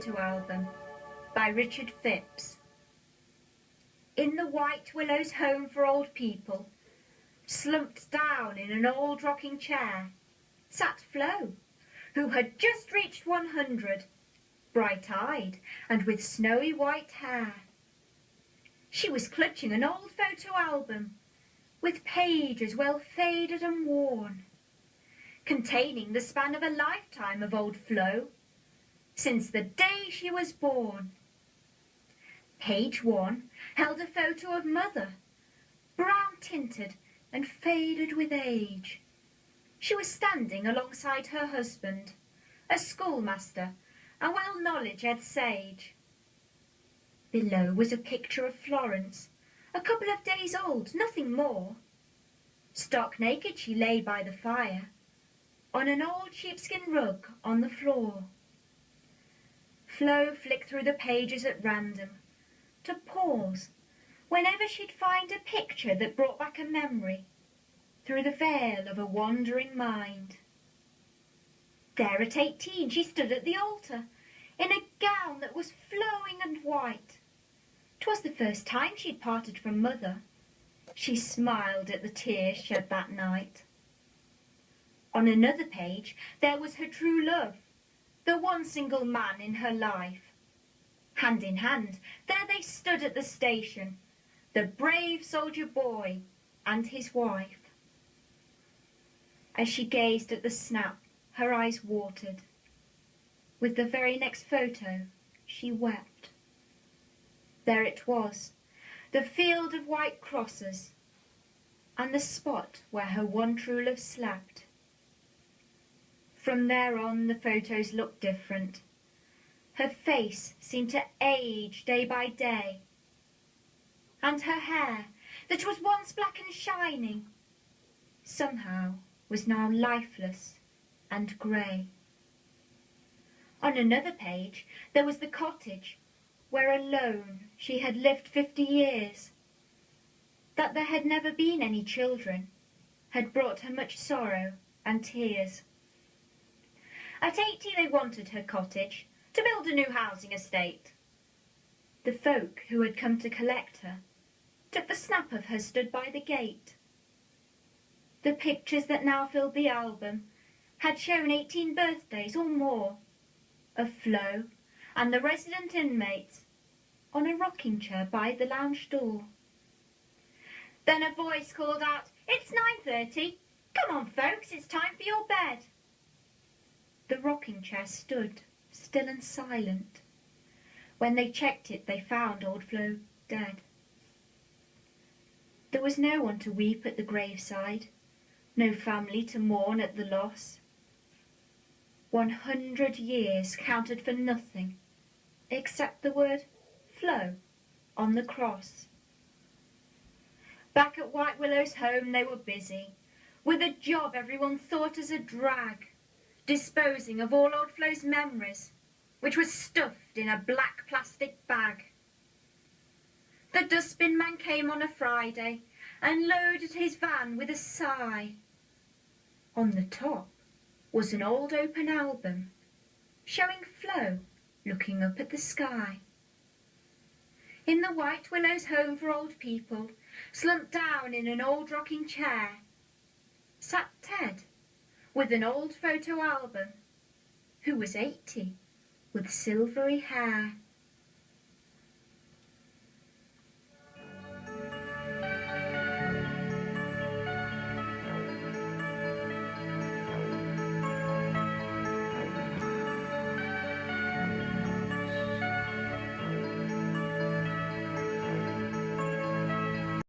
photo album by Richard Phipps. In the White Willow's home for old people, slumped down in an old rocking chair, sat Flo, who had just reached 100, bright-eyed and with snowy white hair. She was clutching an old photo album, with pages well faded and worn, containing the span of a lifetime of old Flo, since the day she was born. Page 1 held a photo of Mother, brown-tinted and faded with age. She was standing alongside her husband, a schoolmaster, a well-knowledged sage. Below was a picture of Florence, a couple of days old, nothing more. Stark naked she lay by the fire, on an old sheepskin rug on the floor. Flo flicked through the pages at random, to pause whenever she'd find a picture that brought back a memory through the veil of a wandering mind. There at 18 she stood at the altar, in a gown that was flowing and white. 'Twas the first time she'd parted from Mother. She smiled at the tears shed that night. On another page there was her true love, the one single man in her life. Hand in hand, there they stood at the station, the brave soldier boy and his wife. As she gazed at the snap, her eyes watered. With the very next photo, she wept. There it was, the field of white crosses, and the spot where her one true love slept. From there on, the photos looked different. Her face seemed to age day by day, and her hair, that was once black and shining, somehow was now lifeless and grey. On another page there was the cottage where alone she had lived 50 years. That there had never been any children had brought her much sorrow and tears. At 80 they wanted her cottage to build a new housing estate. The folk who had come to collect her took the snap of her stood by the gate. The pictures that now filled the album had shown 18 birthdays or more of Flo and the resident inmates on a rocking chair by the lounge door. Then a voice called out, "It's 9:30. Come on, folks, it's time for your bed." The rocking chair stood still and silent. When they checked it, they found old Flo dead. There was no one to weep at the graveside, no family to mourn at the loss. 100 years counted for nothing except the word Flo on the cross. Back at White Willow's home they were busy, with a job everyone thought as a drag, disposing of all old Flo's memories, which was stuffed in a black plastic bag. The dustbin man came on a Friday and loaded his van with a sigh. On the top was an old open album, showing Flo looking up at the sky. In the White Willow's home for old people, slumped down in an old rocking chair, sat Ted with an old photo album, who was 80 with silvery hair.